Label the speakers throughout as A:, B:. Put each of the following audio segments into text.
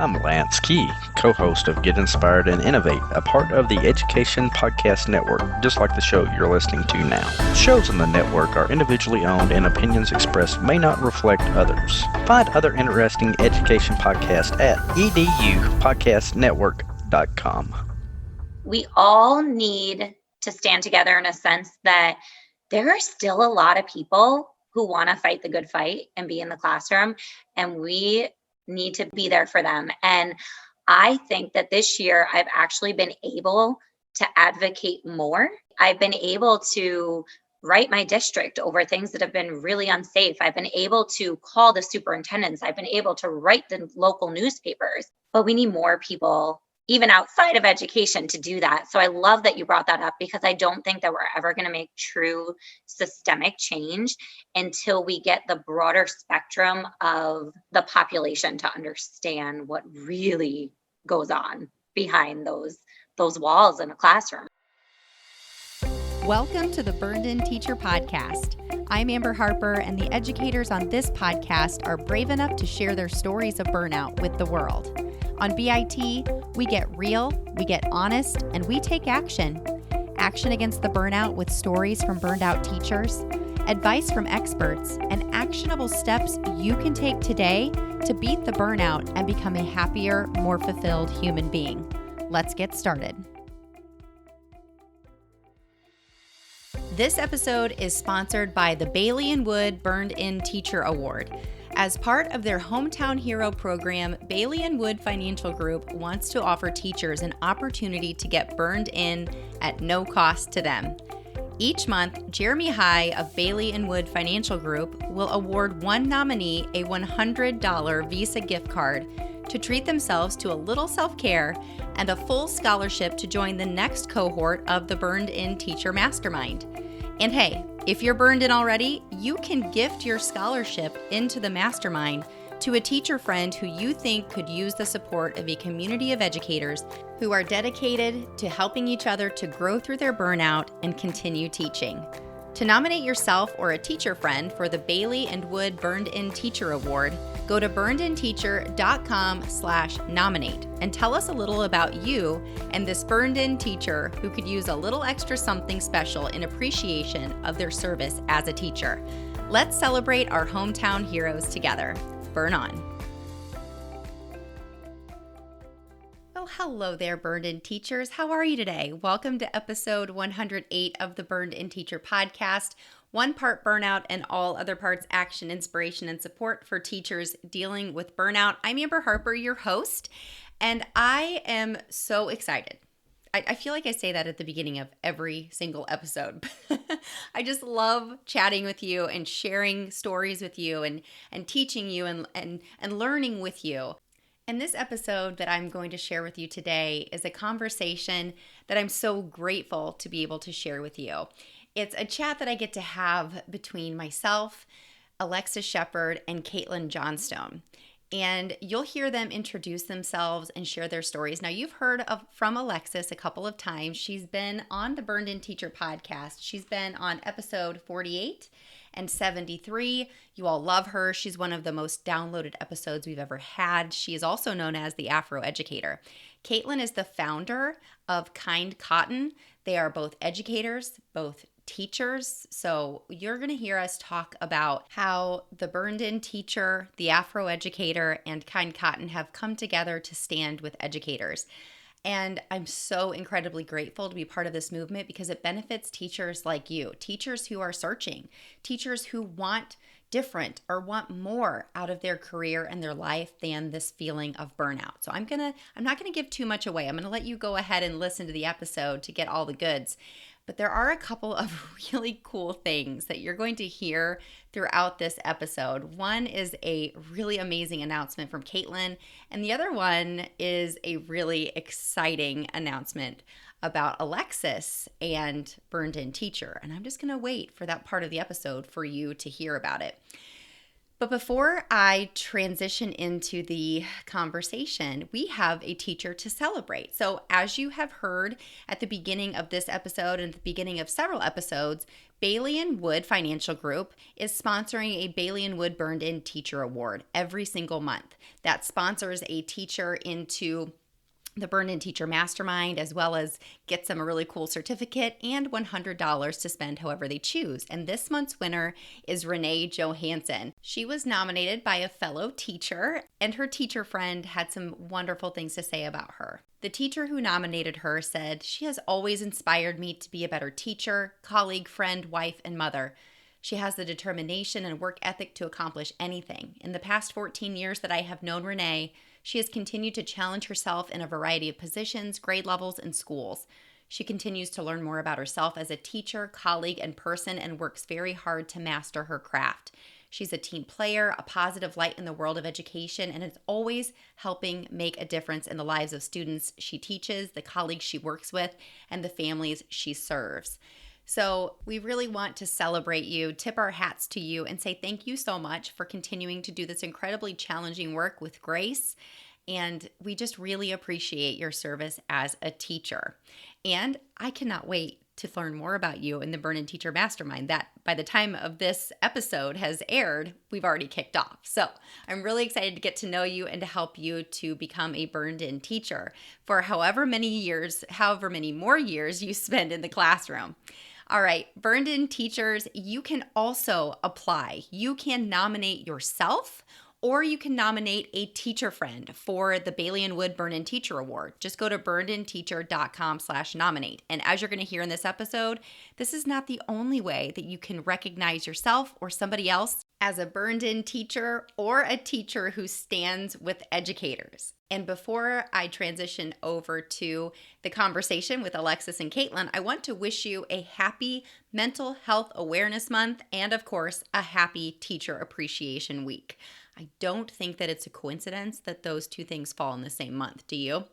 A: I'm Lance Key, co-host of Get Inspired and Innovate, a part of the Education Podcast Network, just like the show you're listening to now. Shows on the network are individually owned and opinions expressed may not reflect others. Find other interesting education podcasts at edupodcastnetwork.com.
B: We all need to stand together in a sense that there are still a lot of people who want to fight the good fight and be in the classroom, and we need to be there for them. And I think that this year I've actually been able to advocate more. I've been able to write my district over things that have been really unsafe. I've been able to call the superintendents. I've been able to write the local newspapers, but we need more people even outside of education to do that. So I love that you brought that up, because I don't think that we're ever going to make true systemic change until we get the broader spectrum of the population to understand what really goes on behind those walls in a classroom.
C: Welcome to the Burned In Teacher Podcast. I'm Amber Harper, and the educators on this podcast are brave enough to share their stories of burnout with the world. On BIT, we get real, we get honest, and we take action. Action against the burnout with stories from burned out teachers, advice from experts, and actionable steps you can take today to beat the burnout and become a happier, more fulfilled human being. Let's get started. This episode is sponsored by the Bailey & Wood Burned In Teacher Award. As part of their Hometown Hero program, Bailey & Wood Financial Group wants to offer teachers an opportunity to get burned in at no cost to them. Each month, Jeremy High of Bailey & Wood Financial Group will award one nominee a $100 Visa gift card to treat themselves to a little self-care and a full scholarship to join the next cohort of the Burned In Teacher Mastermind. And hey, if you're burned in already, you can gift your scholarship into the mastermind to a teacher friend who you think could use the support of a community of educators who are dedicated to helping each other to grow through their burnout and continue teaching. To nominate yourself or a teacher friend for the Bailey & Wood Burned In Teacher Award, go to burnedinteacher.com/nominate and tell us a little about you and this burned in teacher who could use a little extra something special in appreciation of their service as a teacher. Let's celebrate our hometown heroes together. Burn on. Well, hello there, Burned In Teachers. How are you today? Welcome to episode 108 of the Burned In Teacher Podcast. One part burnout and all other parts action, inspiration, and support for teachers dealing with burnout. I'm Amber Harper, your host, and I am so excited. I feel like I say that at the beginning of every single episode. I just love chatting with you and sharing stories with you and teaching you and learning with you. And this episode that I'm going to share with you today is a conversation that I'm so grateful to be able to share with you. It's a chat that I get to have between myself, Alexis Shepherd, and Kaitlin Johnstone. And you'll hear them introduce themselves and share their stories. Now, you've heard from Alexis a couple of times. She's been on the Burned In Teacher podcast. She's been on episode 48 and 73. You all love her. She's one of the most downloaded episodes we've ever had. She is also known as the Afro Educator. Kaitlin is the founder of Kind Cotton. They are both educators, both teachers. So you're going to hear us talk about how the Burned In Teacher, the Afro Educator, and Kind Cotton have come together to stand with educators. And I'm so incredibly grateful to be part of this movement because it benefits teachers like you, teachers who are searching, teachers who want different or want more out of their career and their life than this feeling of burnout. So I'm not going to give too much away. I'm going to let you go ahead and listen to the episode to get all the goods. But there are a couple of really cool things that you're going to hear throughout this episode. One is a really amazing announcement from Kaitlin, and the other one is a really exciting announcement about Alexis and Burned In Teacher. And I'm just going to wait for that part of the episode for you to hear about it. But before I transition into the conversation, we have a teacher to celebrate. So, as you have heard at the beginning of this episode and at the beginning of several episodes, Bailey and Wood Financial Group is sponsoring a Bailey and Wood Burned In Teacher Award every single month. That sponsors a teacher into the Burned In Teacher Mastermind, as well as gets them a really cool certificate and $100 to spend however they choose. And this month's winner is Renee Johansson. She was nominated by a fellow teacher, and her teacher friend had some wonderful things to say about her. The teacher who nominated her said, "She has always inspired me to be a better teacher, colleague, friend, wife, and mother. She has the determination and work ethic to accomplish anything. In the past 14 years that I have known Renee, she has continued to challenge herself in a variety of positions, grade levels, and schools. She continues to learn more about herself as a teacher, colleague, and person, and works very hard to master her craft. She's a team player, a positive light in the world of education, and is always helping make a difference in the lives of students she teaches, the colleagues she works with, and the families she serves." So we really want to celebrate you, tip our hats to you, and say thank you so much for continuing to do this incredibly challenging work with grace. And we just really appreciate your service as a teacher. And I cannot wait to learn more about you in the Burned In Teacher Mastermind that by the time of this episode has aired, we've already kicked off. So I'm really excited to get to know you and to help you to become a Burned In teacher for however many more years you spend in the classroom. All right, Burned In teachers, you can also apply. You can nominate yourself, or you can nominate a teacher friend for the Bailey and Wood Burned In Teacher Award. Just go to burnedinteacher.com/nominate. And as you're going to hear in this episode, this is not the only way that you can recognize yourself or somebody else as a Burned In teacher or a teacher who stands with educators. And before I transition over to the conversation with Alexis and Kaitlin, I want to wish you a happy Mental Health Awareness Month and, of course, a happy Teacher Appreciation Week. I don't think that it's a coincidence that those two things fall in the same month. Do you?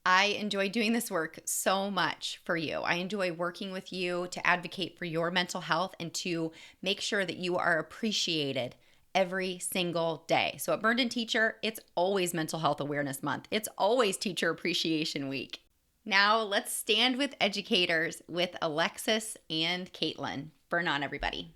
C: I enjoy doing this work so much for you. I enjoy working with you to advocate for your mental health and to make sure that you are appreciated every single day. So at Burned In Teacher, it's always Mental Health Awareness Month. It's always Teacher Appreciation Week. Now let's stand with educators with Alexis and Kaitlin. Burn on, everybody.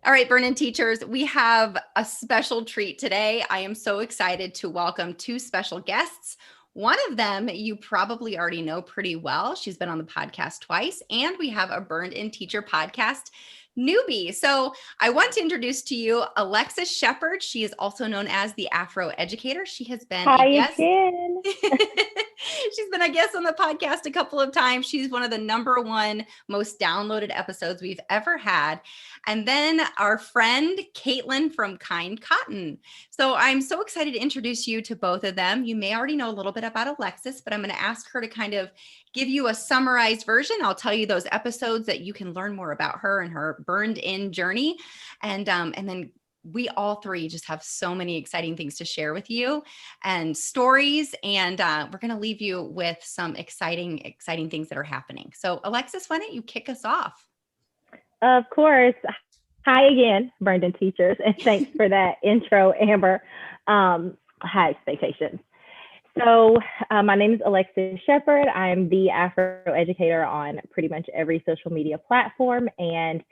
C: All right, Burned In teachers, we have a special treat today. I am so excited to welcome two special guests. One of them you probably already know pretty well. She's been on the podcast twice, and we have a Burned In Teacher podcast newbie. So I want to introduce to you Alexis Shepherd. She is also known as the Afro Educator. She has been a guest.
D: Again.
C: She's been a guest on the podcast a couple of times. She's one of the #1 most downloaded episodes we've ever had. And then our friend Kaitlin from Kind Cotton. So I'm so excited to introduce you to both of them. You may already know a little bit about Alexis, but I'm going to ask her to kind of give you a summarized version. I'll tell you those episodes that you can learn more about her and her Burned In journey. And then we all three just have so many exciting things to share with you and stories. And we're going to leave you with some exciting things that are happening. So Alexis, why don't you kick us off?
D: Of course. Hi again, Burned In teachers, and thanks for that intro, Amber. High expectations. So my name is Alexis Shepherd. I'm the Afro Educator on pretty much every social media platform. And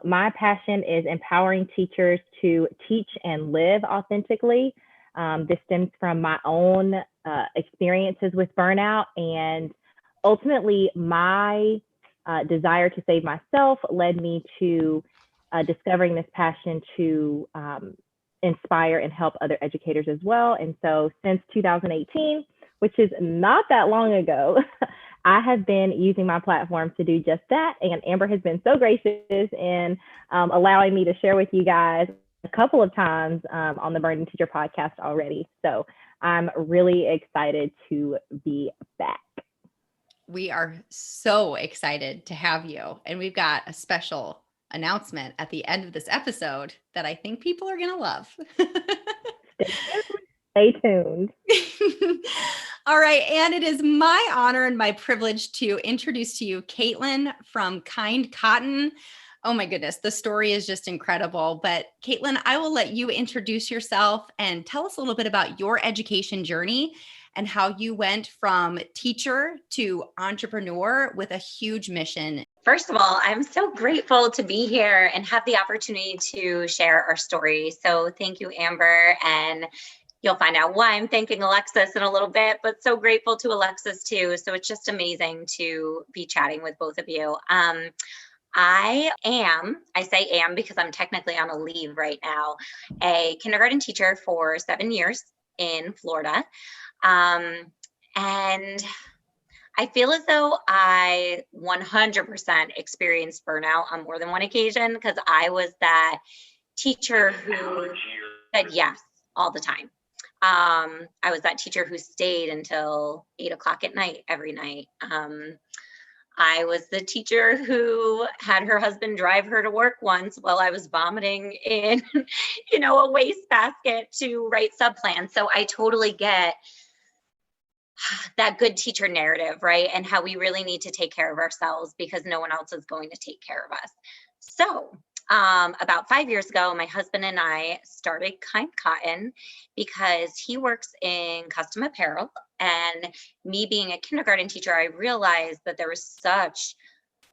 D: my passion is empowering teachers to teach and live authentically. This stems from my own experiences with burnout, and ultimately my desire to save myself led me to discovering this passion to inspire and help other educators as well. And so since 2018, which is not that long ago, I have been using my platform to do just that. And Amber has been so gracious in allowing me to share with you guys a couple of times on the Burned In Teacher podcast already. So I'm really excited to be back.
C: We are so excited to have you. And we've got a special announcement at the end of this episode that I think people are going to love.
D: Stay tuned.
C: All right. And it is my honor and my privilege to introduce to you Kaitlin from Kind Cotton. Oh my goodness, the story is just incredible. But Kaitlin, I will let you introduce yourself and tell us a little bit about your education journey and how you went from teacher to entrepreneur with a huge mission.
B: First of all, I'm so grateful to be here and have the opportunity to share our story. So thank you, Amber. And you'll find out why I'm thanking Alexis in a little bit, but so grateful to Alexis too. So it's just amazing to be chatting with both of you. I say am because I'm technically on a leave right now, a kindergarten teacher for 7 years in Florida. And I feel as though I 100% experienced burnout on more than one occasion because I was that teacher who said yes all the time. I was that teacher who stayed until 8 o'clock at night every night. I was the teacher who had her husband drive her to work once while I was vomiting in, a wastebasket to write subplans. So I totally get that good teacher narrative, right? And how we really need to take care of ourselves because no one else is going to take care of us. So about 5 years ago, my husband and I started Kind Cotton because he works in custom apparel. And me being a kindergarten teacher, I realized that there was such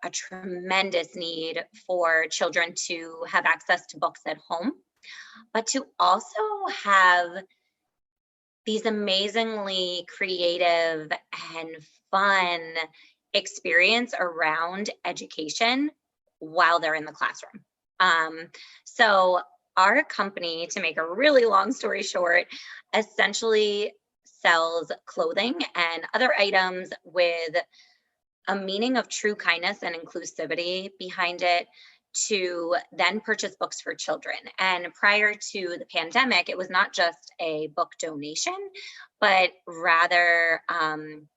B: a tremendous need for children to have access to books at home, but to also have these amazingly creative and fun experience around education while they're in the classroom. So our company, to make a really long story short, essentially sells clothing and other items with a meaning of true kindness and inclusivity behind it to then purchase books for children. And prior to the pandemic, it was not just a book donation, but rather an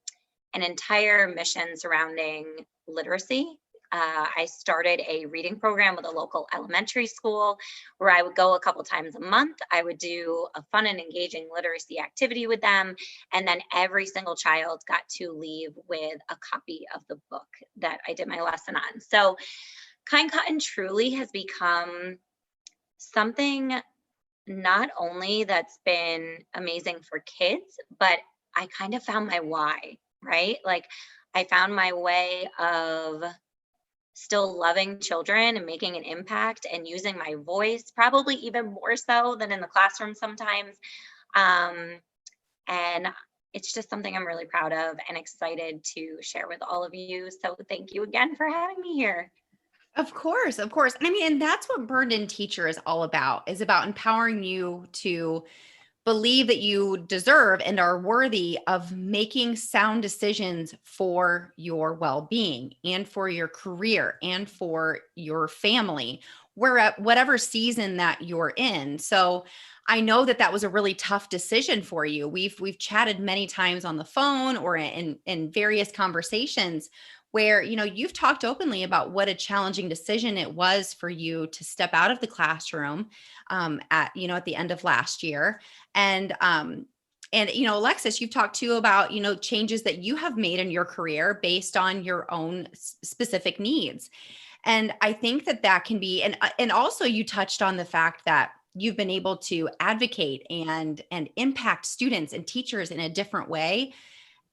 B: entire mission surrounding literacy. I started a reading program with a local elementary school where I would go a couple times a month. I would do a fun and engaging literacy activity with them. And then every single child got to leave with a copy of the book that I did my lesson on. So Kind Cotton truly has become something not only that's been amazing for kids, but I kind of found my why, right? Like I found my way of still loving children and making an impact and using my voice, probably even more so than in the classroom sometimes. And it's just something I'm really proud of and excited to share with all of you. So thank you again for having me here.
C: Of course, of course. I mean, and that's what Burned In Teacher is about empowering you to believe that you deserve and are worthy of making sound decisions for your well-being and for your career and for your family, whatever season that you're in. So I know that was a really tough decision for you. We've chatted many times on the phone or in various conversations where, you've talked openly about what a challenging decision it was for you to step out of the classroom at the end of last year. And Alexis, you've talked too about, changes that you have made in your career based on your own specific needs. And I think that can be, and also you touched on the fact that you've been able to advocate and impact students and teachers in a different way.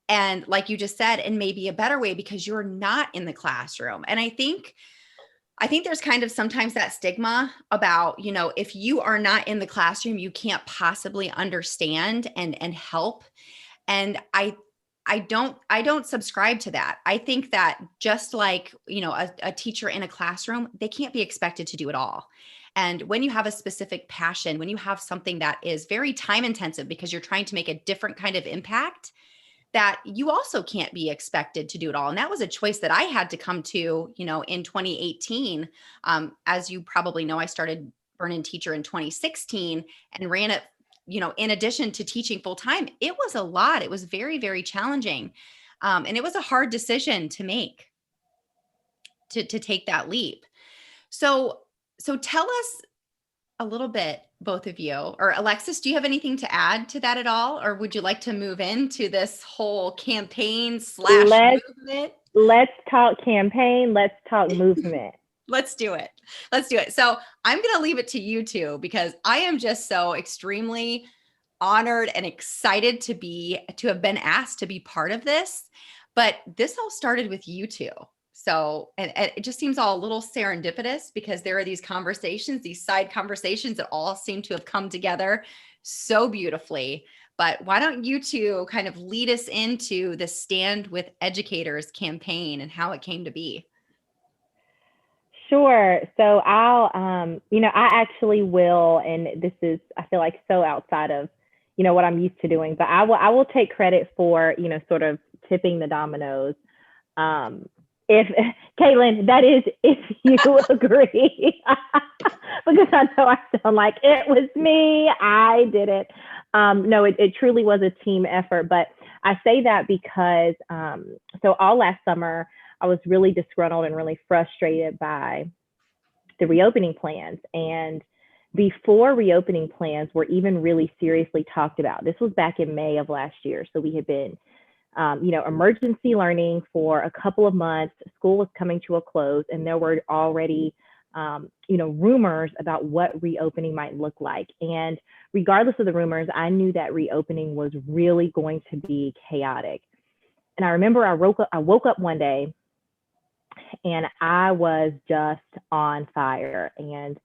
C: And like you just said, and maybe a better way because you're not in the classroom. And I think there's kind of sometimes that stigma about, if you are not in the classroom, you can't possibly understand and help. And I don't subscribe to that. I think that just like, a teacher in a classroom, they can't be expected to do it all. And when you have a specific passion, when you have something that is very time intensive because you're trying to make a different kind of impact, that you also can't be expected to do it all. And that was a choice that I had to come to, in 2018. As you probably know, I started Burn In Teacher in 2016 and ran it, in addition to teaching full time. It was a lot. It was very, very challenging. And it was a hard decision to make, to take that leap. So tell us a little bit, both of you. Or Alexis, do you have anything to add to that at all? Or would you like to move into this whole campaign / movement?
D: Let's talk campaign. Let's talk movement.
C: Let's do it. Let's do it. So I'm going to leave it to you two because I am just so extremely honored and excited to have been asked to be part of this. But this all started with you two. So, and it just seems all a little serendipitous because there are these conversations, these side conversations that all seem to have come together so beautifully. But why don't you two kind of lead us into the Stand with Educators campaign and how it came to be?
D: Sure. So I'll, I actually will, and this is, I feel like so outside of, what I'm used to doing, but I will take credit for, sort of tipping the dominoes. If Kaitlin, that is, if you agree, because I know I sound like it was me, I did it. No, it truly was a team effort, but I say that because, so all last summer, I was really disgruntled and really frustrated by the reopening plans. And before reopening plans were even really seriously talked about, this was back in May of last year. So we had been, emergency learning for a couple of months. School was coming to a close, and there were already, rumors about what reopening might look like. And regardless of the rumors, I knew that reopening was really going to be chaotic. And I remember I woke up one day and I was just on fire. And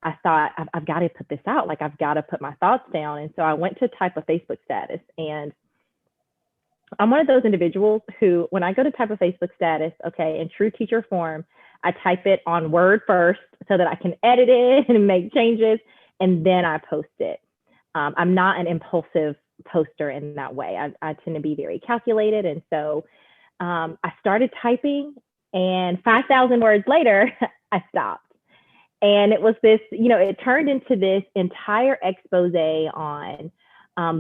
D: I thought, I've got to put this out. Like, I've got to put my thoughts down. And so I went to type a Facebook status. And I'm one of those individuals who, when I go to type a Facebook status, okay, in true teacher form, I type it on Word first so that I can edit it and make changes, and then I post it. I'm not an impulsive poster in that way. I tend to be very calculated. And so I started typing, and 5,000 words later, I stopped. And it was this, it turned into this entire expose on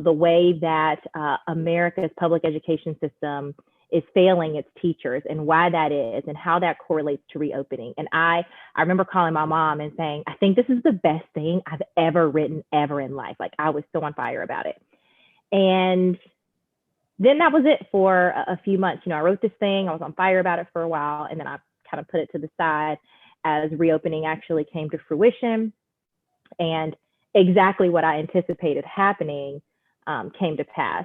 D: the way that America's public education system is failing its teachers and why that is and how that correlates to reopening. And I remember calling my mom and saying, I think this is the best thing I've ever written ever in life. Like, I was so on fire about it. And then that was it for a few months. I wrote this thing, I was on fire about it for a while, and then I kind of put it to the side as reopening actually came to fruition. And exactly what I anticipated happening came to pass.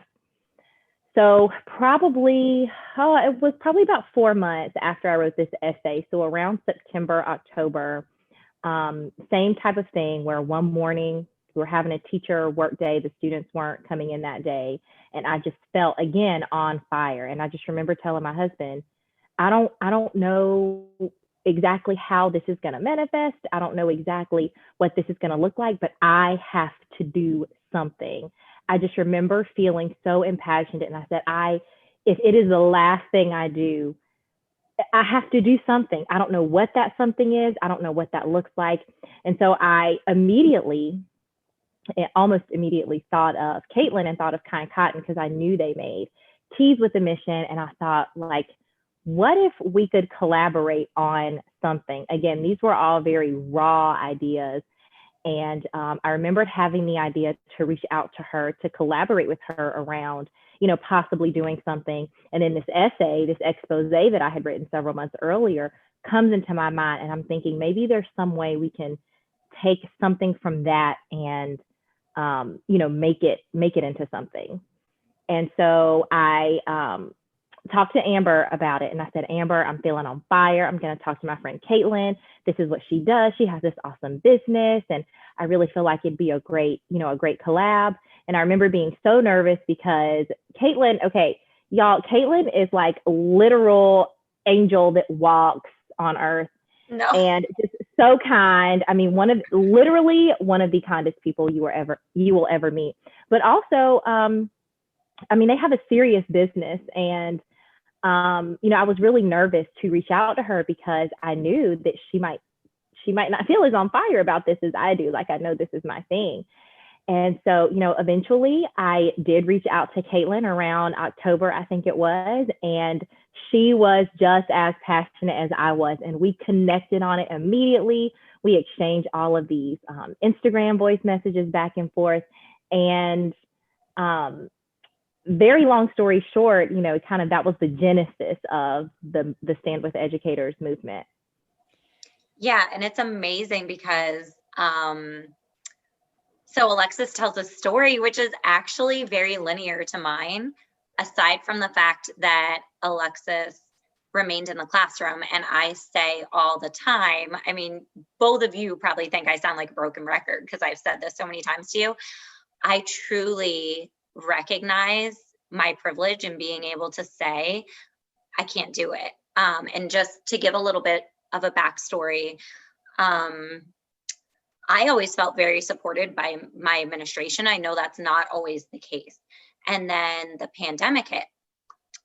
D: So it was probably about 4 months after I wrote this essay. So around September, October, same type of thing where one morning we were having a teacher work day, the students weren't coming in that day. And I just felt, again, on fire. And I just remember telling my husband, I don't know exactly how this is going to manifest. I don't know exactly what this is going to look like, but I have to do something. I just remember feeling so impassioned. And I said, if it is the last thing I do, I have to do something. I don't know what that something is. I don't know what that looks like. And so I almost immediately thought of Kaitlin and thought of Kind Cotton, because I knew they made teas with a mission. And I thought, like, what if we could collaborate on something? Again, these were all very raw ideas. And I remembered having the idea to reach out to her, to collaborate with her around, possibly doing something. And then this essay, this expose that I had written several months earlier comes into my mind. And I'm thinking, maybe there's some way we can take something from that and, make it into something. And so I talked to Amber about it. And I said, Amber, I'm feeling on fire. I'm going to talk to my friend Kaitlin. This is what she does. She has this awesome business. And I really feel like it'd be a great collab. And I remember being so nervous because Kaitlin, okay, y'all, Kaitlin is like a literal angel that walks on earth.
B: No.
D: And just so kind. I mean, literally one of the kindest people you will ever meet. But also, they have a serious business. And I was really nervous to reach out to her because I knew that she might not feel as on fire about this as I do. Like, I know this is my thing. And so, eventually I did reach out to Kaitlin around October, I think it was, and she was just as passionate as I was. And we connected on it immediately. we exchange all of these Instagram voice messages back and forth. And very long story short, kind of that was the genesis of the Stand with Educators movement.
B: Yeah, and it's amazing because so Alexis tells a story which is actually very linear to mine, aside from the fact that Alexis remained in the classroom. And I say all the time, I mean, both of you probably think I sound like a broken record because I've said this so many times to you. I truly recognize my privilege in being able to say, I can't do it. And just to give a little bit of a backstory, I always felt very supported by my administration. I know that's not always the case. And then the pandemic hit.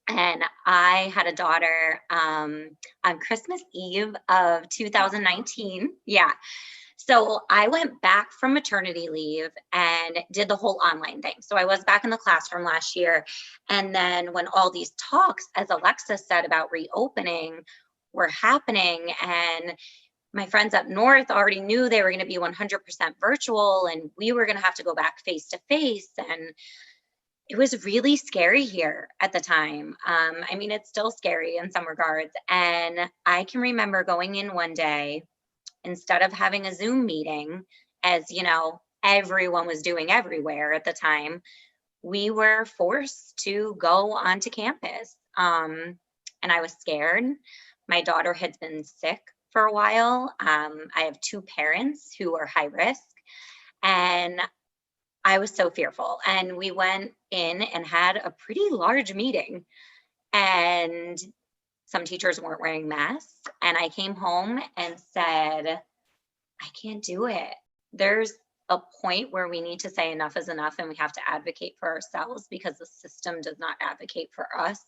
B: And I had a daughter on Christmas Eve of 2019. Yeah. So I went back from maternity leave and did the whole online thing. So I was back in the classroom last year. And then when all these talks, as Alexis said, about reopening were happening, and my friends up north already knew they were going to be 100% virtual, and we were going to have to go back face to face. And it was really scary here at the time. I mean, it's still scary in some regards. And I can remember going in one day, instead of having a Zoom meeting, as everyone was doing everywhere at the time, we were forced to go onto campus. And I was scared. My daughter had been sick for a while. I have two parents who are high risk, and I was so fearful. And we went in and had a pretty large meeting, and some teachers weren't wearing masks. And I came home and said, I can't do it. There's a point where we need to say enough is enough, and we have to advocate for ourselves because the system does not advocate for us.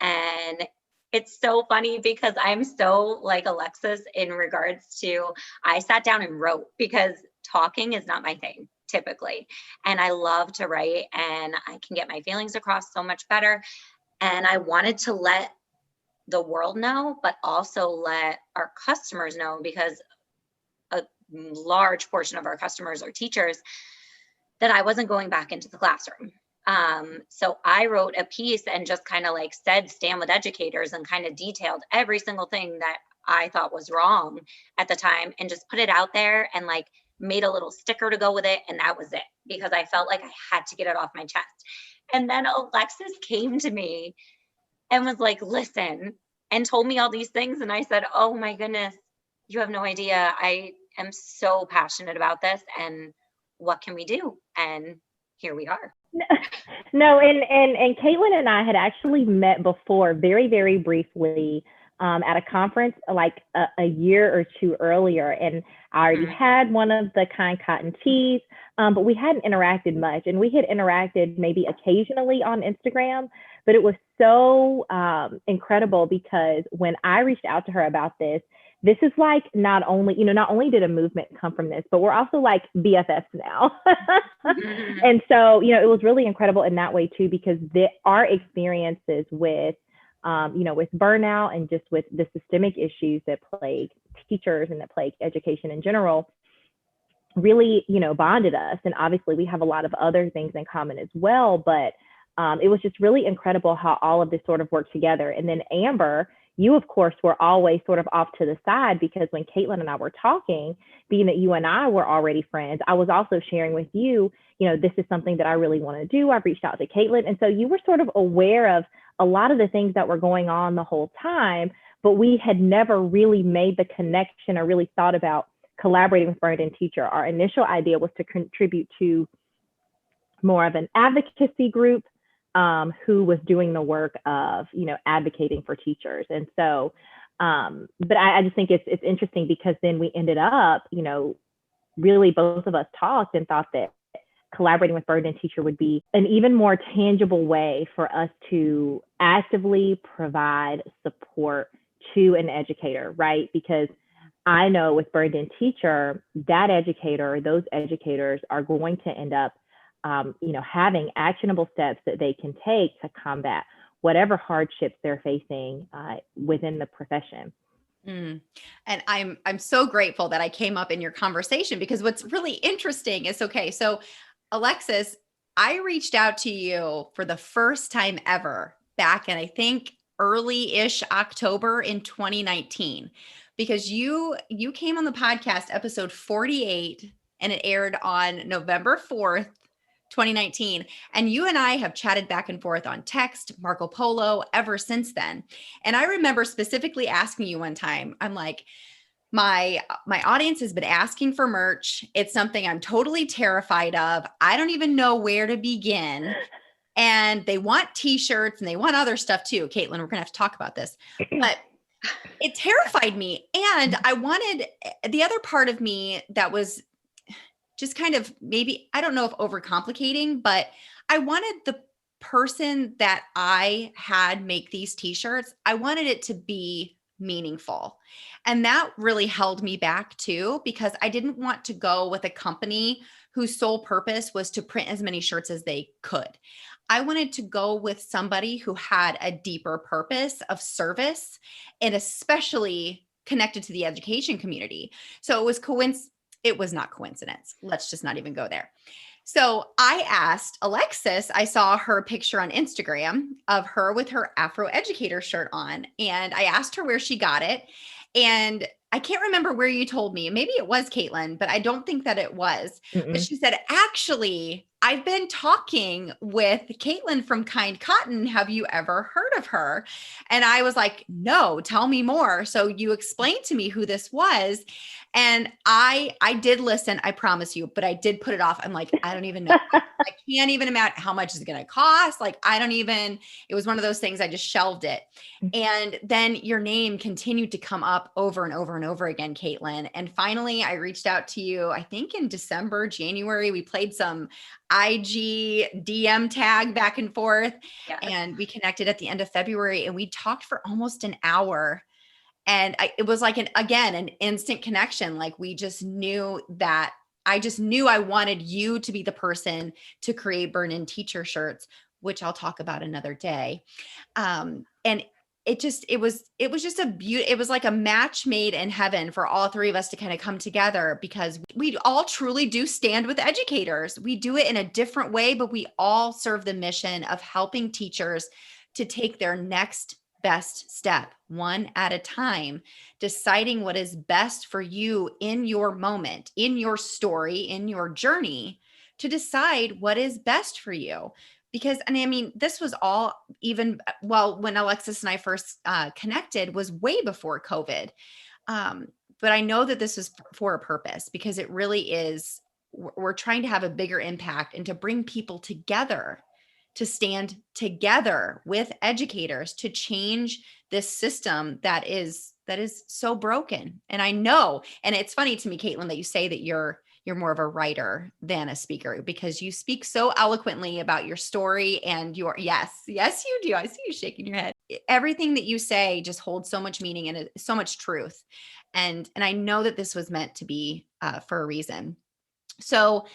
B: And it's so funny because I'm so like Alexis in regards to, I sat down and wrote because talking is not my thing typically. And I love to write, and I can get my feelings across so much better. And I wanted to let the world know, but also let our customers know, because a large portion of our customers are teachers, that I wasn't going back into the classroom. So I wrote a piece and just kind of like said, Stand with Educators, and kind of detailed every single thing that I thought was wrong at the time, and just put it out there and like made a little sticker to go with it. And that was it, because I felt like I had to get it off my chest. And then Alexis came to me and was like, listen, and told me all these things. And I said, oh my goodness, you have no idea. I am so passionate about this, and what can we do? And here we are.
D: No, and Kaitlin and I had actually met before, very, very briefly, at a conference like a year or two earlier. And I already had one of the kind cotton tees, but we hadn't interacted much. And we had interacted maybe occasionally on Instagram, but it was so incredible, because when I reached out to her about this is like, not only did a movement come from this, but we're also like BFFs now. And so, it was really incredible in that way too, because our experiences with, with burnout and just with the systemic issues that plague teachers and that plague education in general really, bonded us. And obviously we have a lot of other things in common as well, but it was just really incredible how all of this sort of worked together. And then Amber, you, of course, were always sort of off to the side, because when Kaitlin and I were talking, being that you and I were already friends, I was also sharing with you, this is something that I really want to do. I've reached out to Kaitlin. And so you were sort of aware of a lot of the things that were going on the whole time, but we had never really made the connection or really thought about collaborating with Burnout Teacher. Our initial idea was to contribute to more of an advocacy group who was doing the work of, advocating for teachers. And so, but I just think it's interesting, because then we ended up, really both of us talked and thought that collaborating with Burnout Teacher would be an even more tangible way for us to actively provide support to an educator, right? Because I know with Burnout Teacher, that educator, those educators are going to end up having actionable steps that they can take to combat whatever hardships they're facing within the profession.
C: Mm. And I'm so grateful that I came up in your conversation, because what's really interesting is, okay, so Alexis, I reached out to you for the first time ever back in, I think, early-ish October in 2019, because you came on the podcast episode 48, and it aired on November 4th, 2019. And you and I have chatted back and forth on text, Marco Polo, ever since then. And I remember specifically asking you one time, I'm like, my audience has been asking for merch. It's something I'm totally terrified of. I don't even know where to begin. And they want t-shirts and they want other stuff too. Kaitlin, we're gonna have to talk about this. But it terrified me. And I wanted the other part of me that was just kind of, maybe, I don't know if overcomplicating, but I wanted the person that I had make these t-shirts, I wanted it to be meaningful. And that really held me back too, because I didn't want to go with a company whose sole purpose was to print as many shirts as they could. I wanted to go with somebody who had a deeper purpose of service, and especially connected to the education community. So it was not coincidence. Let's just not even go there. So I asked Alexis, I saw her picture on Instagram of her with her Afro Educator shirt on, and I asked her where she got it. And I can't remember where you told me. Maybe it was Kaitlin, but I don't think that it was. But she said, actually, I've been talking with Kaitlin from Kind Cotton. Have you ever heard of her? And I was like, no, tell me more. So you explained to me who this was. And I did listen, I promise you, but I did put it off. I'm like, I don't even know. I can't even imagine how much it's going to cost. Like, it was one of those things, I just shelved it. And then your name continued to come up over and over and over again, Kaitlin. And finally, I reached out to you, I think in December, January, we played some IG DM tag back and forth. Yes. And we connected at the end of February, and we talked for almost an hour. And it was like an instant connection. Like, we just knew that I just knew I wanted you to be the person to create Burn-In teacher shirts, which I'll talk about another day. And it was just it was like a match made in heaven for all three of us to kind of come together, because we all truly do stand with educators. We do it in a different way, but we all serve the mission of helping teachers to take their next best step, one at a time, deciding what is best for you in your moment, in your story, in your journey, to decide what is best for you. Because, and I mean, this was all when Alexis and I first connected was way before COVID. But I know that this was for a purpose, because it really is, we're trying to have a bigger impact and to bring people together, to stand together with educators to change this system that is so broken. And I know, and it's funny to me, Kaitlin, that you say that you're more of a writer than a speaker, because you speak so eloquently about your story and yes, you do. I see you shaking your head. Everything that you say just holds so much meaning and so much truth. And I know that this was meant to be for a reason. So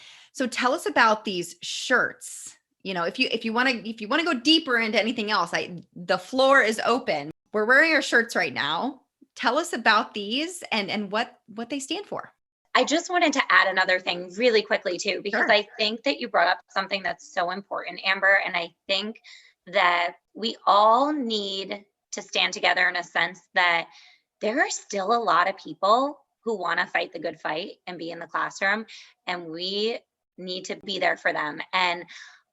C: tell us about these shirts. You know, if you want to go deeper into anything else, the floor is open. We're wearing our shirts right now. Tell us about these and what they stand for.
B: I just wanted to add another thing really quickly too, because
C: Sure.
B: I think that you brought up something that's so important, Amber. And I think that we all need to stand together in a sense that there are still a lot of people who want to fight the good fight and be in the classroom, and we need to be there for them. And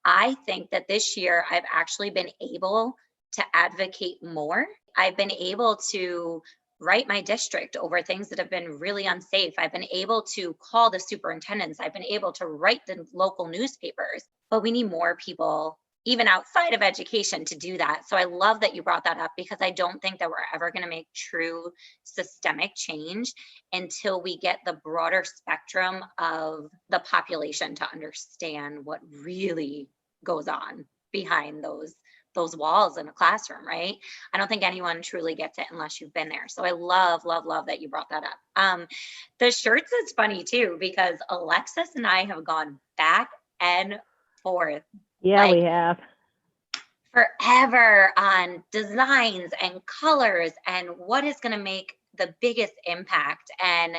B: I think that this year I've actually been able to advocate more. I've been able to write my district over things that have been really unsafe. I've been able to call the superintendents. I've been able to write the local newspapers, but we need more people, even outside of education, to do that. So I love that you brought that up, because I don't think that we're ever going to make true systemic change until we get the broader spectrum of the population to understand what really goes on behind those walls in a classroom, right? I don't think anyone truly gets it unless you've been there. So I love that you brought that up. The shirts is funny too, because Alexis and I have gone back and forth.
D: Yeah, we have.
B: Forever on designs and colors and what is going to make the biggest impact. And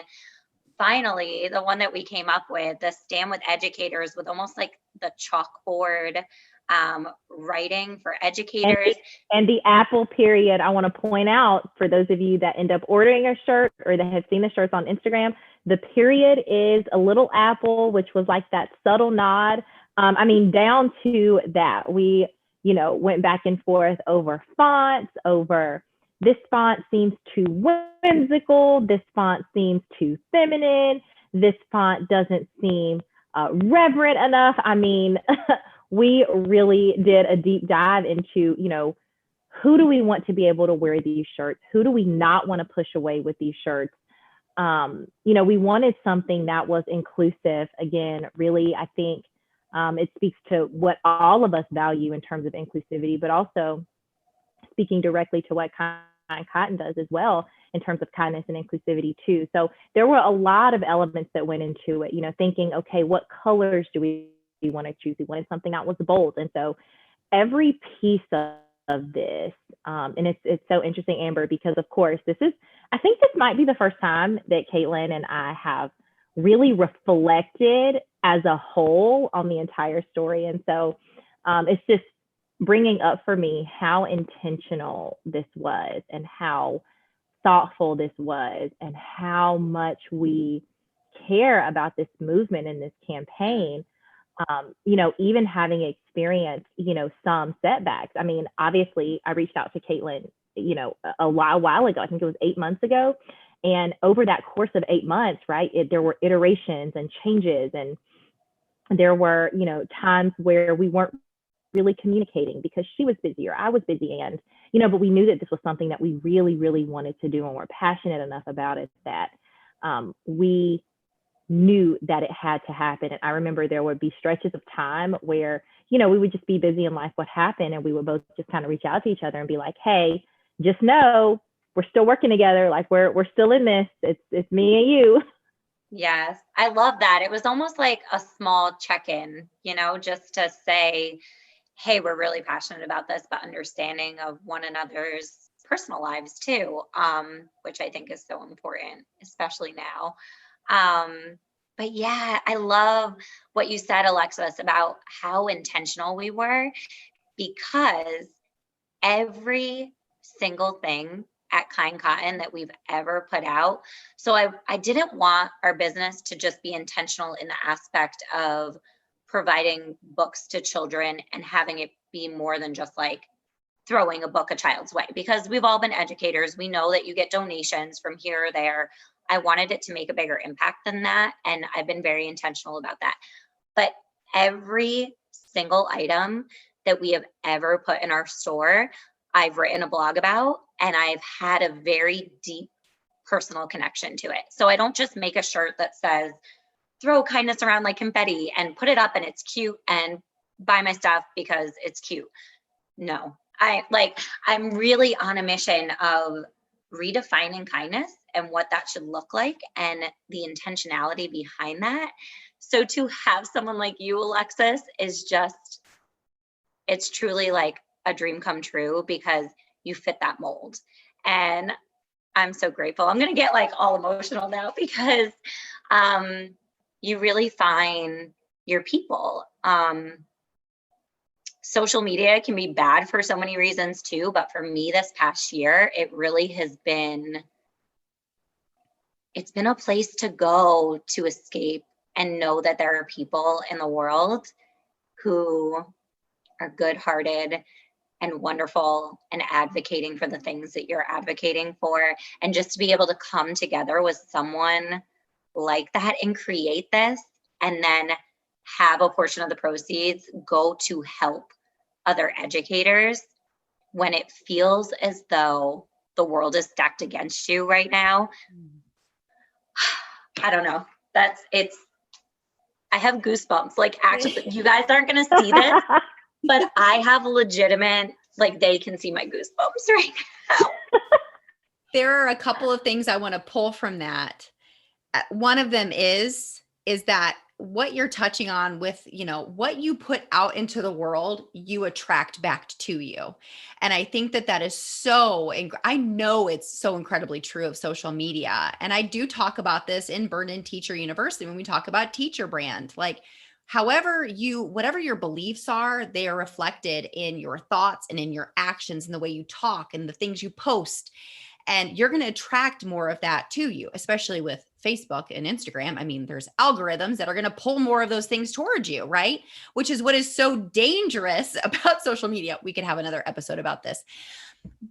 B: finally, the one that we came up with, the Stand with Educators, with almost like the chalkboard writing for educators.
D: And the apple period, I want to point out for those of you that end up ordering a shirt or that have seen the shirts on Instagram, the period is a little apple, which was like that subtle nod. Down to that. We, went back and forth over fonts, over this font seems too whimsical. This font seems too feminine. This font doesn't seem reverent enough. We really did a deep dive into, who do we want to be able to wear these shirts? Who do we not want to push away with these shirts? We wanted something that was inclusive. Again, really, I think it speaks to what all of us value in terms of inclusivity, but also speaking directly to what Kaitlin does as well in terms of kindness and inclusivity too. So there were a lot of elements that went into it, thinking, okay, what colors do we want to choose? We wanted something that was bold. And so every piece of this, and it's so interesting, Amber, because of course, I think this might be the first time that Kaitlin and I have really reflected as a whole on the entire story. And so it's just bringing up for me how intentional this was and how thoughtful this was and how much we care about this movement and this campaign. Even having experienced, some setbacks. Obviously I reached out to Kaitlin, a while ago. I think it was 8 months ago. And over that course of 8 months, right, there were iterations and changes. And there were, times where we weren't really communicating because she was busy or I was busy. And, but we knew that this was something that we really, really wanted to do and we're passionate enough about it that we knew that it had to happen. And I remember there would be stretches of time where, we would just be busy in life, what happened, and we would both just kind of reach out to each other and be like, hey, just know we're still working together. Like we're still in this. It's me and you.
B: Yes, I love that. It was almost like a small check-in, just to say, hey, we're really passionate about this, but understanding of one another's personal lives too, which I think is so important, especially now. But yeah, I love what you said, Alexis, about how intentional we were, because every single thing at Kind Cotton that we've ever put out. So I didn't want our business to just be intentional in the aspect of providing books to children and having it be more than just like throwing a book a child's way, because we've all been educators. We know that you get donations from here or there. I wanted it to make a bigger impact than that. And I've been very intentional about that. But every single item that we have ever put in our store, I've written a blog about, and I've had a very deep personal connection to it. So I don't just make a shirt that says, throw kindness around like confetti and put it up and it's cute and buy my stuff because it's cute. No, I'm really on a mission of redefining kindness and what that should look like and the intentionality behind that. So to have someone like you, Alexis, is just, it's truly like a dream come true because you fit that mold. And I'm so grateful. I'm going to get like all emotional now because you really find your people. Social media can be bad for so many reasons too, but for me this past year, it really has been, it's been a place to go to escape and know that there are people in the world who are good-hearted and wonderful and advocating for the things that you're advocating for. And just to be able to come together with someone like that and create this and then have a portion of the proceeds go to help other educators when it feels as though the world is stacked against you right now. I don't know. I have goosebumps. Like, actually, you guys aren't going to see this, but I have legitimate, like, they can see my goosebumps right now.
C: There are a couple of things I want to pull from that. One of them is is that what you're touching on with, what you put out into the world, you attract back to you. And I think that is so, I know it's so incredibly true of social media. And I do talk about this in Burn In Teacher University when we talk about teacher brand. Like, whatever your beliefs are, they are reflected in your thoughts and in your actions and the way you talk and the things you post. And you're going to attract more of that to you, especially with Facebook and Instagram. I mean, there's algorithms that are going to pull more of those things towards you, right? Which is what is so dangerous about social media. We could have another episode about this.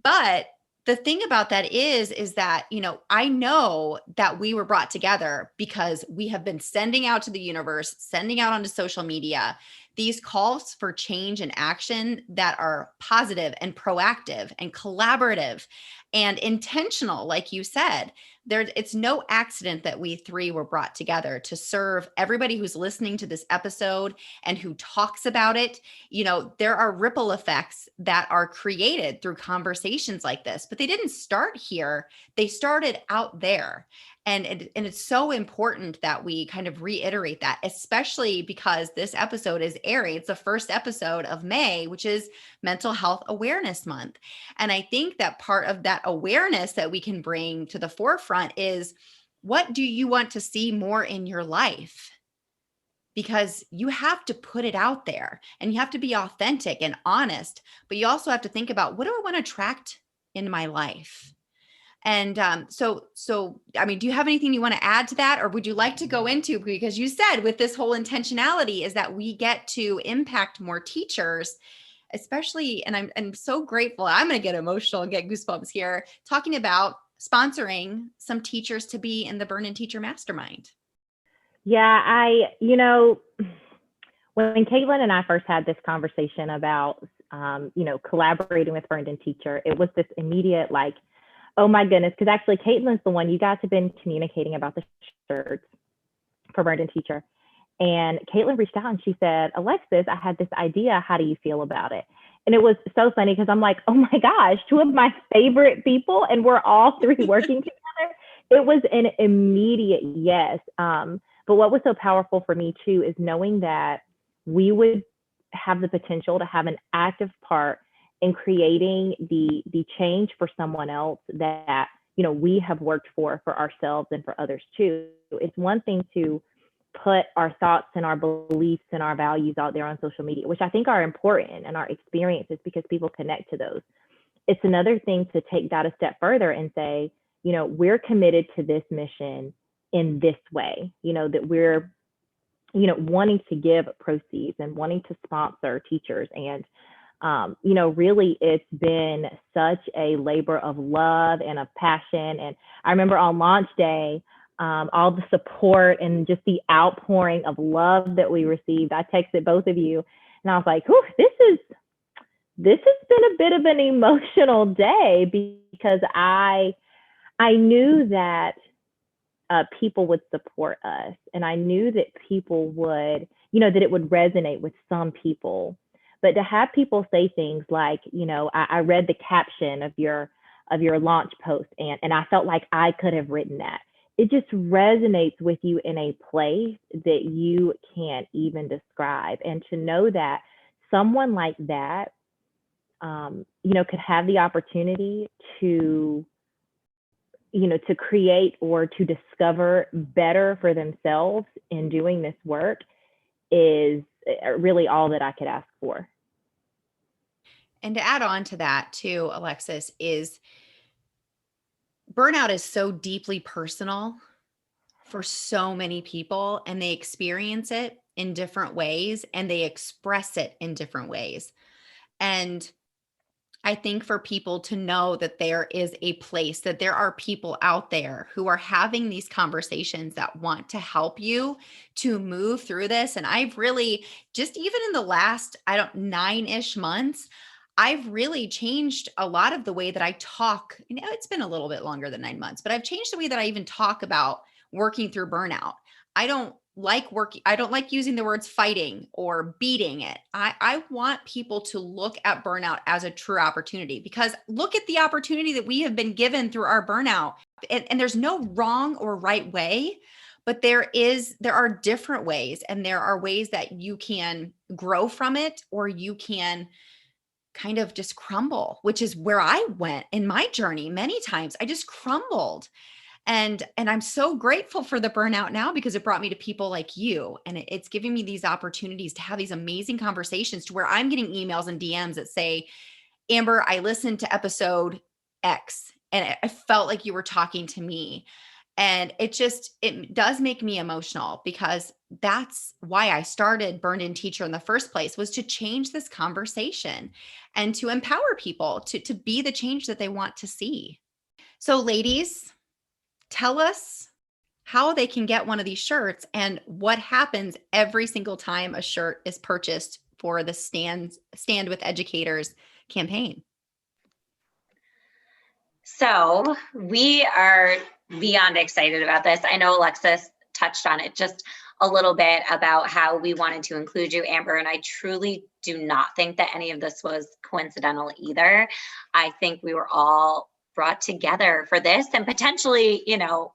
C: But the thing about that is that, I know that we were brought together because we have been sending out to the universe, sending out onto social media, these calls for change and action that are positive and proactive and collaborative and intentional. Like you said, it's no accident that we three were brought together to serve everybody who's listening to this episode and who talks about it. There are ripple effects that are created through conversations like this, but they didn't start here. They started out there. And it's so important that we kind of reiterate that, especially because this episode is airing. It's the first episode of May, which is Mental Health Awareness Month. And I think that part of that awareness that we can bring to the forefront is, what do you want to see more in your life? Because you have to put it out there and you have to be authentic and honest, but you also have to think about, what do I want to attract in my life? And so, I mean, do you have anything you want to add to that? Or would you like to go into, because you said with this whole intentionality is that we get to impact more teachers, especially, and I'm so grateful. I'm going to get emotional and get goosebumps here, talking about sponsoring some teachers to be in the Burn In Teacher Mastermind.
D: Yeah, when Kaitlin and I first had this conversation about, collaborating with Burn In Teacher, it was this immediate, like, oh my goodness, because actually Kaitlin's the one, you guys have been communicating about the shirts for Burn In Teacher. And Kaitlin reached out and she said, Alexis, I had this idea. How do you feel about it? And it was so funny because I'm like, oh my gosh, two of my favorite people, and we're all three working together. It was an immediate yes. But what was so powerful for me too is knowing that we would have the potential to have an active part in creating the change for someone else that, we have worked for ourselves and for others too. It's one thing to put our thoughts and our beliefs and our values out there on social media, which I think are important, and our experiences, because people connect to those. It's another thing to take that a step further and say, we're committed to this mission in this way, that we're, wanting to give proceeds and wanting to sponsor teachers. And really it's been such a labor of love and of passion. And I remember on launch day, all the support and just the outpouring of love that we received. I texted both of you and I was like, whew, this has been a bit of an emotional day, because I knew that people would support us, and I knew that people would, that it would resonate with some people. But to have people say things like, I read the caption of your launch post, and I felt like I could have written that. It just resonates with you in a place that you can't even describe. And to know that someone like that, could have the opportunity to, to create or to discover better for themselves in doing this work is really all that I could ask for.
C: And to add on to that too, Alexis, is burnout is so deeply personal for so many people, and they experience it in different ways and they express it in different ways. And I think for people to know that there is a place, that there are people out there who are having these conversations that want to help you to move through this. And I've really, just even in the last, 9-ish months, I've really changed a lot of the way that I talk. It's been a little bit longer than 9 months, but I've changed the way that I even talk about working through burnout. I don't like using the words fighting or beating it. I want people to look at burnout as a true opportunity, because look at the opportunity that we have been given through our burnout. And there's no wrong or right way, but there are different ways, and there are ways that you can grow from it, or you can kind of just crumble, which is where I went in my journey. Many times I just crumbled. And I'm so grateful for the burnout now, because it brought me to people like you, and it's giving me these opportunities to have these amazing conversations, to where I'm getting emails and DMs that say, Amber, I listened to episode X and I felt like you were talking to me. And it does make me emotional, because that's why I started Burned In Teacher in the first place, was to change this conversation and to empower people to be the change that they want to see. So ladies, tell us how they can get one of these shirts and what happens every single time a shirt is purchased for the Stand with Educators campaign.
B: So we are beyond excited about this. I know Alexis touched on it just a little bit about how we wanted to include you, Amber, and I truly do not think that any of this was coincidental either. I think we were all brought together for this, and potentially,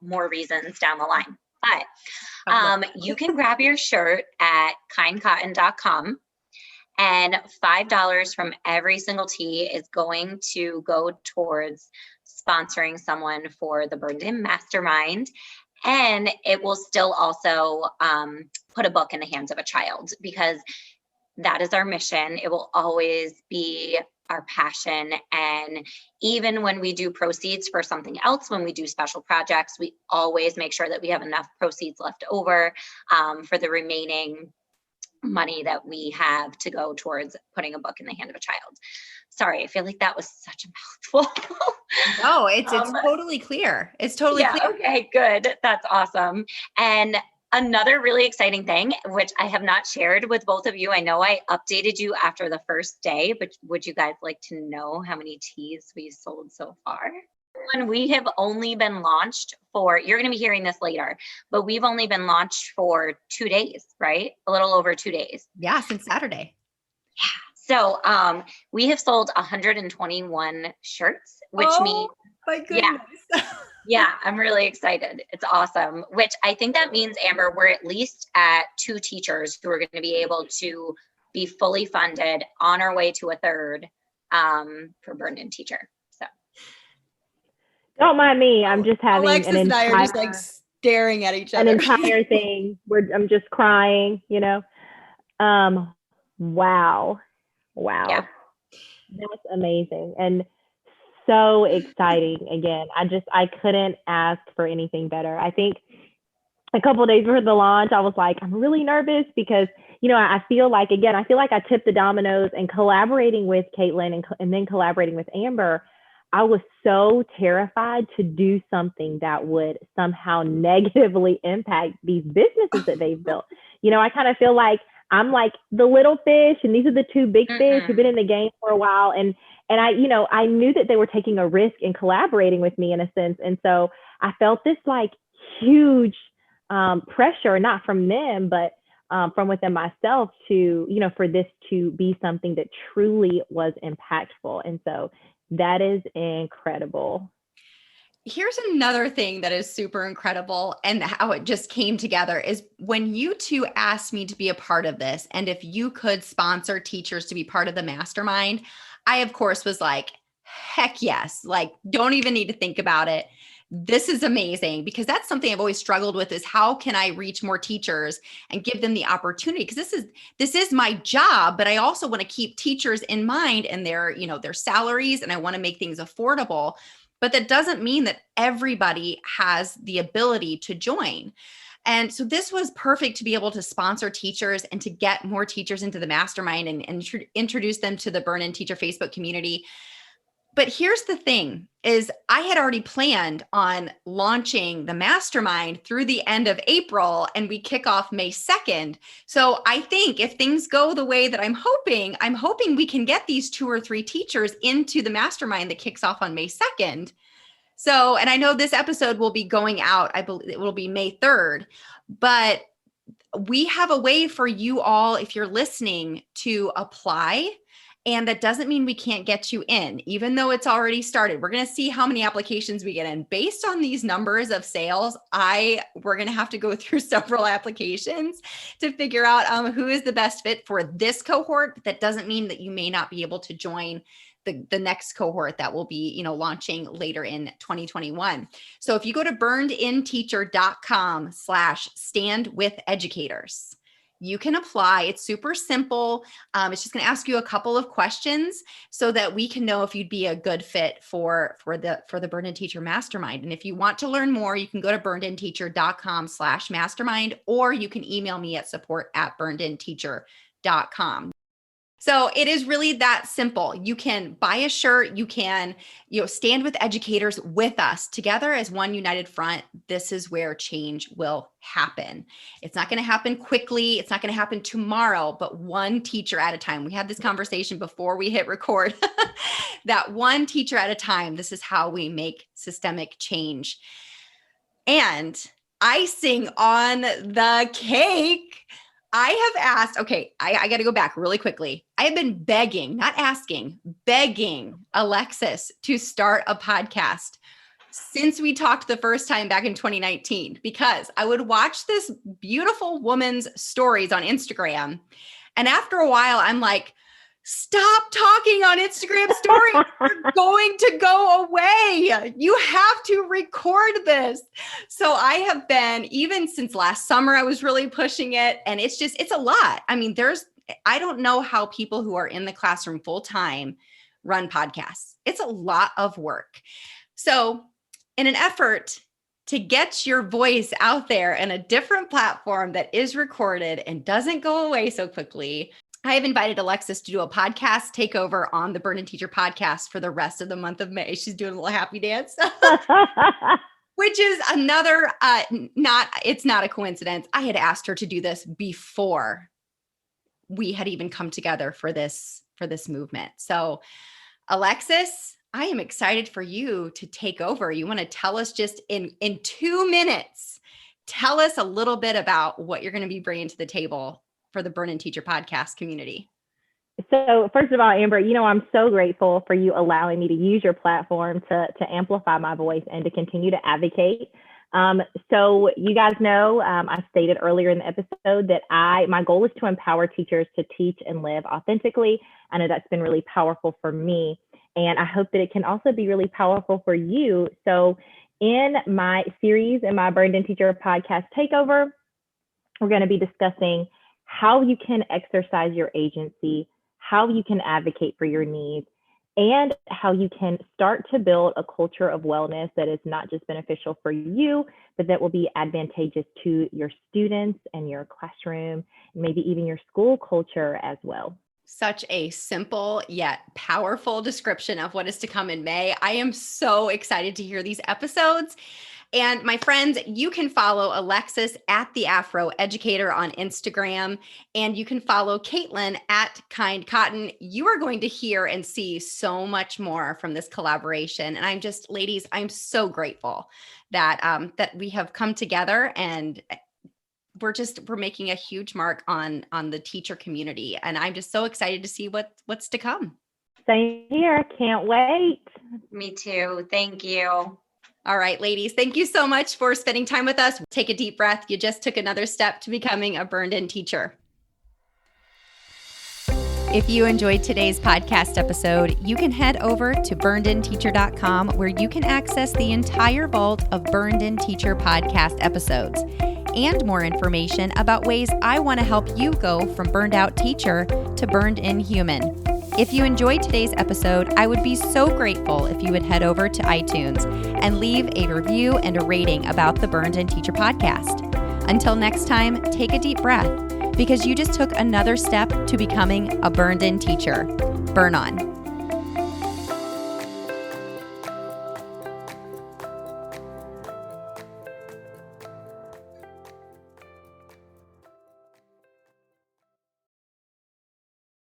B: more reasons down the line. But you can grab your shirt at kindcotton.com, and $5 from every single tee is going to go towards sponsoring someone for the Burned In Mastermind. And it will still also put a book in the hands of a child, because that is our mission. It will always be our passion. And even when we do proceeds for something else, when we do special projects, we always make sure that we have enough proceeds left over for the remaining money that we have to go towards putting a book in the hand of a child. Sorry, I feel like that was such a mouthful.
C: No, it's totally clear. It's totally clear.
B: Okay, good. That's awesome. And another really exciting thing, which I have not shared with both of you, I know I updated you after the first day, but would you guys like to know how many teas we sold so far? When we have only been launched for, you're going to be hearing this later, but we've only been launched for 2 days, right? A little over 2 days.
C: Yeah, since Saturday.
B: Yeah. So we have sold 121 shirts, which means,
C: my goodness.
B: Yeah, I'm really excited. It's awesome, which I think that means, Amber, we're at least at 2 teachers who are going to be able to be fully funded, on our way to a third for Burned In Teacher. So
D: don't mind me. I'm just having
C: Alexis and I are just like staring at each other.
D: An entire thing where I'm just crying, Wow.
B: Yeah.
D: That's amazing. And so exciting. Again, I couldn't ask for anything better. I think a couple of days before the launch, I was like, I'm really nervous because, I feel like I tipped the dominoes, and collaborating with Kaitlin and then collaborating with Amber, I was so terrified to do something that would somehow negatively impact these businesses that they've built. I kind of feel like I'm like the little fish, and these are the 2 big fish who've been in the game for a while. And I knew that they were taking a risk in collaborating with me in a sense. And so I felt this like huge pressure, not from them, but from within myself to, for this to be something that truly was impactful. And so that is incredible.
C: Here's another thing that is super incredible, and how it just came together is when you two asked me to be a part of this, and if you could sponsor teachers to be part of the mastermind, I, of course, was like, heck yes, like, don't even need to think about it. This is amazing, because that's something I've always struggled with, is how can I reach more teachers and give them the opportunity? Because this is my job, but I also want to keep teachers in mind and their salaries, and I want to make things affordable. But that doesn't mean that everybody has the ability to join. And so this was perfect to be able to sponsor teachers and to get more teachers into the mastermind and introduce them to the Burned In Teacher Facebook community. But here's the thing is, I had already planned on launching the mastermind through the end of April, and we kick off May 2nd. So I think if things go the way that I'm hoping we can get these 2 or 3 teachers into the mastermind that kicks off on May 2nd. So, and I know this episode will be going out, I believe it will be May 3rd, but we have a way for you all, if you're listening, to apply And that doesn't mean we can't get you in, even though it's already started. We're going to see how many applications we get in. Based on these numbers of sales, we're going to have to go through several applications to figure out who is the best fit for this cohort. But that doesn't mean that you may not be able to join the next cohort that will be, launching later in 2021. So if you go to burnedinteacher.com/standwitheducators, you can apply. It's super simple. It's just going to ask you a couple of questions so that we can know if you'd be a good fit for the Burned In Teacher Mastermind. And if you want to learn more, you can go to burnedinteacher.com/mastermind, or you can email me at support@burnedinteacher.com. So it is really that simple. You can buy a shirt. You can, stand with educators with us together as one united front. This is where change will happen. It's not going to happen quickly. It's not going to happen tomorrow, but one teacher at a time. We had this conversation before we hit record that one teacher at a time. This is how we make systemic change. And icing on the cake, I have asked, I got to go back really quickly. I have been begging Alexis to start a podcast since we talked the first time back in 2019, because I would watch this beautiful woman's stories on Instagram. And after a while, I'm like, stop talking on Instagram stories. You're going to go away. You have to record this. So I have been, even since last summer, I was really pushing it. And it's a lot. I mean, I don't know how people who are in the classroom full time run podcasts. It's a lot of work. So in an effort to get your voice out there in a different platform that is recorded and doesn't go away so quickly, I have invited Alexis to do a podcast takeover on the Burned In Teacher podcast for the rest of the month of May. She's doing a little happy dance, which is another, it's not a coincidence. I had asked her to do this before we had even come together for this movement. So Alexis, I am excited for you to take over. You want to tell us just in 2 minutes, tell us a little bit about what you're going to be bringing to the table for the Burned In Teacher podcast community.
D: So first of all, Amber, I'm so grateful for you allowing me to use your platform to amplify my voice and to continue to advocate. So you guys know, I stated earlier in the episode that my goal is to empower teachers to teach and live authentically. I know that's been really powerful for me, and I hope that it can also be really powerful for you. So in my series, in my Burned In Teacher podcast takeover, we're going to be discussing how you can exercise your agency, how you can advocate for your needs, and how you can start to build a culture of wellness that is not just beneficial for you, but that will be advantageous to your students and your classroom, and maybe even your school culture as well.
C: Such a simple yet powerful description of what is to come in May. I am so excited to hear these episodes. And my friends, you can follow Alexis at The Afro Educator on Instagram, and you can follow Kaitlin at Kind Cotton. You are going to hear and see so much more from this collaboration. And ladies, I'm so grateful that we have come together, and we're making a huge mark on the teacher community. And I'm just so excited to see what's to come.
D: Same here. Can't wait.
B: Me too. Thank you.
C: All right, ladies, thank you so much for spending time with us. Take a deep breath. You just took another step to becoming a Burned In teacher. If you enjoyed today's podcast episode, you can head over to burnedinteacher.com, where you can access the entire vault of Burned In Teacher podcast episodes and more information about ways I want to help you go from burned out teacher to burned in human. If you enjoyed today's episode, I would be so grateful if you would head over to iTunes and leave a review and a rating about the Burned In Teacher podcast. Until next time, take a deep breath, because you just took another step to becoming a Burned In teacher. Burn on.